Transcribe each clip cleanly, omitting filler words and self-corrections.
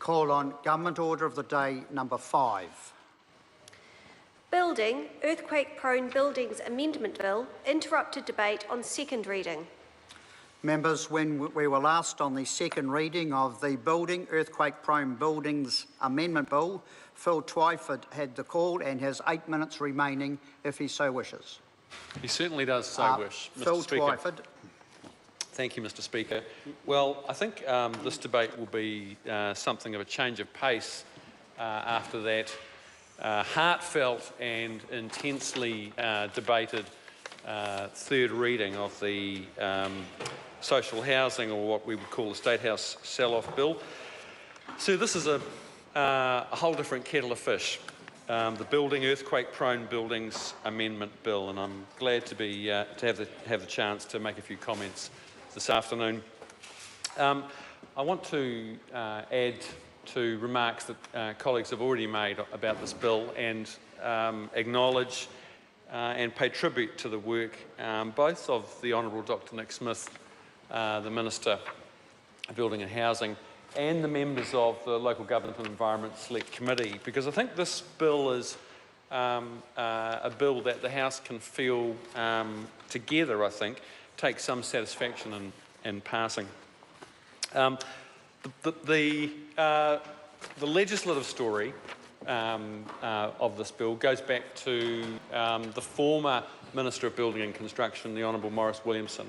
call on Government Order of the Day number 5. Building Earthquake-Prone Buildings Amendment Bill interrupted debate on second reading. Members, when we were last on the second reading of the Building Earthquake-Prone Buildings Amendment Bill, Phil Twyford had the call and has 8 minutes remaining if he so wishes. He certainly does so wish, Mr. Phil Speaker. Twyford. Thank you, Mr. Speaker. Well, I think this debate will be something of a change of pace after that heartfelt and intensely debated third reading of the social housing, or what we would call the State House sell-off bill. So this is a whole different kettle of fish. The Building Earthquake-Prone Buildings Amendment Bill, and I'm glad to be to have the chance to make a few comments this afternoon. I want to add to remarks that colleagues have already made about this bill and acknowledge and pay tribute to the work both of the Honourable Dr Nick Smith, the Minister of Building and Housing, and the members of the Local Government and Environment Select Committee, because I think this bill is a bill that the House can feel together, I think, take some satisfaction in passing. The legislative story of this bill goes back to the former Minister of Building and Construction, the Honourable Maurice Williamson,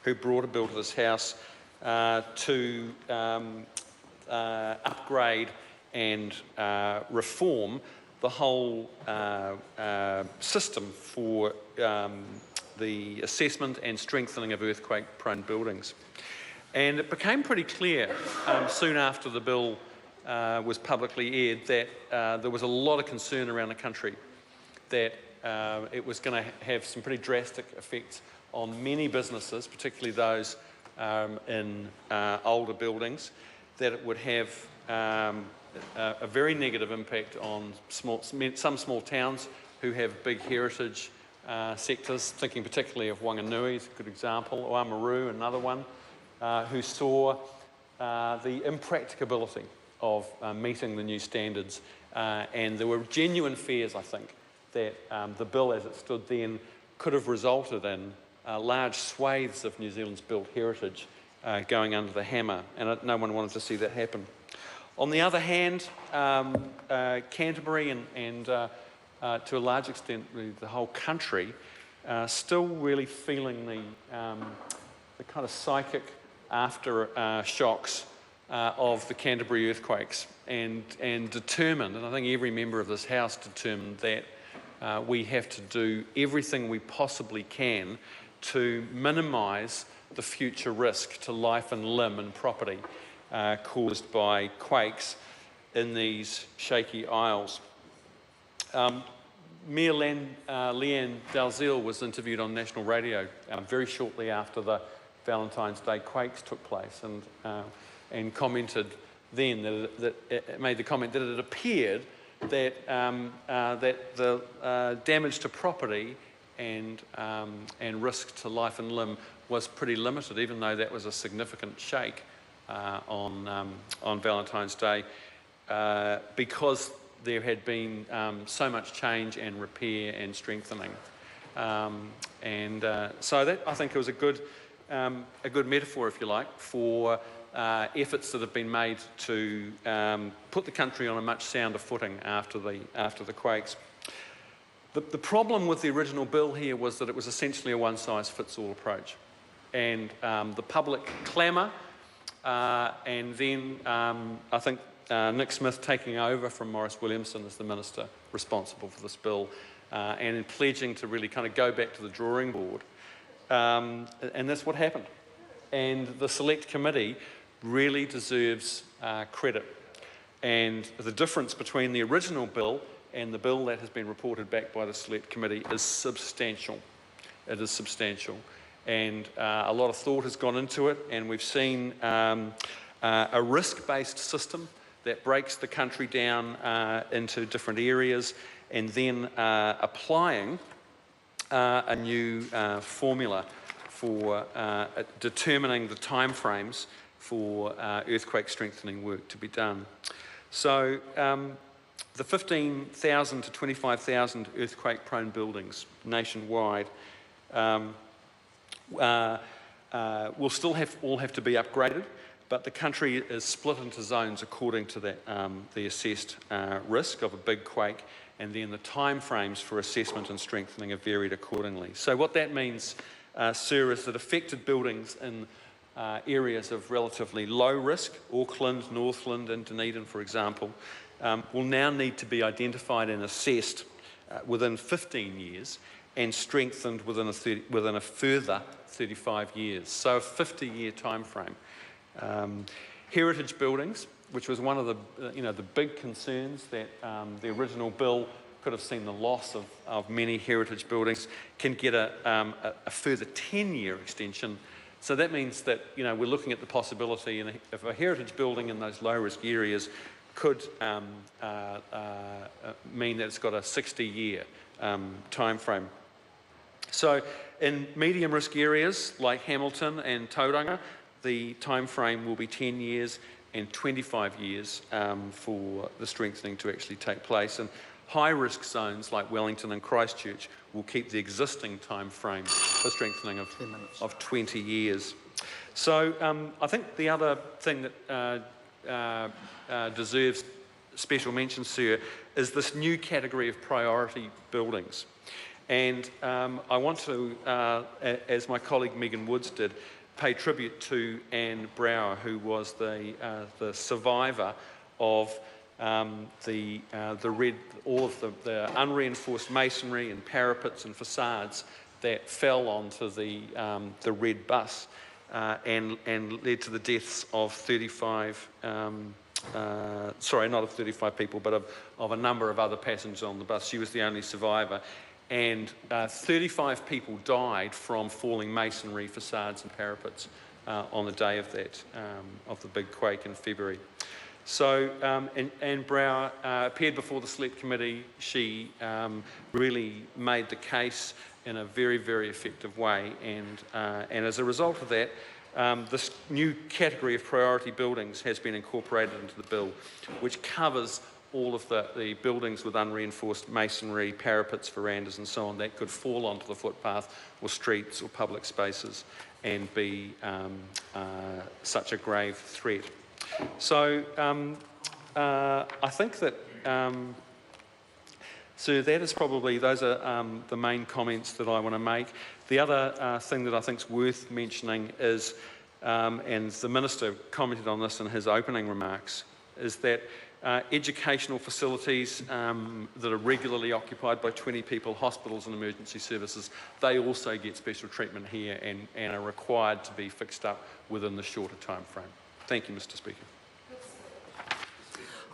who brought a bill to this House to upgrade and reform the whole system for the assessment and strengthening of earthquake-prone buildings. And it became pretty clear soon after the bill was publicly aired that there was a lot of concern around the country that it was going to have some pretty drastic effects on many businesses, particularly those in older buildings, that it would have a very negative impact on some small towns who have big heritage sectors, thinking particularly of Wanganui is a good example, or Oamaru, another one, who saw the impracticability of meeting the new standards, and there were genuine fears, I think, that the bill as it stood then could have resulted in large swathes of New Zealand's built heritage going under the hammer, and no one wanted to see that happen. On the other hand, Canterbury and to a large extent the whole country still really feeling the kind of psychic aftershocks of the Canterbury earthquakes, and determined, and I think every member of this House determined, that we have to do everything we possibly can to minimise the future risk to life and limb and property caused by quakes in these shaky isles. Mayor Leanne Dalziel was interviewed on national radio very shortly after the Valentine's Day quakes took place, and commented then that it made the comment that it appeared that that the damage to property and risk to life and limb was pretty limited, even though that was a significant shake on Valentine's Day, because there had been so much change and repair and strengthening, so that, I think, it was a good metaphor, if you like, for efforts that have been made to put the country on a much sounder footing after the quakes. The problem with the original bill here was that it was essentially a one-size-fits-all approach, and the public clamour, and then I think Nick Smith taking over from Maurice Williamson as the minister responsible for this bill, and in pledging to really kind of go back to the drawing board, and that's what happened. And the Select Committee really deserves credit. And the difference between the original bill and the bill that has been reported back by the Select Committee is substantial. It is substantial. And a lot of thought has gone into it, and we've seen a risk-based system that breaks the country down into different areas, and then applying a new formula for determining the timeframes for earthquake strengthening work to be done. So the 15,000 to 25,000 earthquake-prone buildings nationwide will still all have to be upgraded, but the country is split into zones according to that, the assessed risk of a big quake, and then the timeframes for assessment and strengthening are varied accordingly. So what that means, Sir, is that affected buildings in areas of relatively low risk, Auckland, Northland and Dunedin, for example, will now need to be identified and assessed within 15 years and strengthened within a further 35 years, so a 50-year time frame. Heritage buildings, which was one of the big concerns that the original bill could have seen the loss of many heritage buildings, can get a further 10-year extension. So that means that we're looking at the possibility of a heritage building in those low-risk areas could mean that it's got a 60-year time frame. So in medium risk areas like Hamilton and Tauranga, the time frame will be 10 years and 25 years for the strengthening to actually take place. And high risk zones like Wellington and Christchurch will keep the existing time frame for strengthening of 20 years. So I think the other thing that deserves special mention, Sir, is this new category of priority buildings. And I want to, as my colleague Megan Woods did, pay tribute to Anne Brower, who was the survivor of all of the unreinforced masonry and parapets and facades that fell onto the red bus and led to the deaths of 35. Sorry, not of 35 people, but of a number of other passengers on the bus. She was the only survivor. And 35 people died from falling masonry, facades and parapets on the day of the big quake in February. So Anne Brower appeared before the Select Committee. She really made the case in a very, very effective way. And as a result of that, this new category of priority buildings has been incorporated into the bill, which covers all of the buildings with unreinforced masonry, parapets, verandas and so on that could fall onto the footpath or streets or public spaces and be such a grave threat. So I think that, so that is probably, those are the main comments that I want to make. The other thing that I think is worth mentioning is, and the Minister commented on this in his opening remarks, is that educational facilities that are regularly occupied by 20 people, hospitals and emergency services, they also get special treatment here and are required to be fixed up within the shorter time frame. Thank you, Mr. Speaker.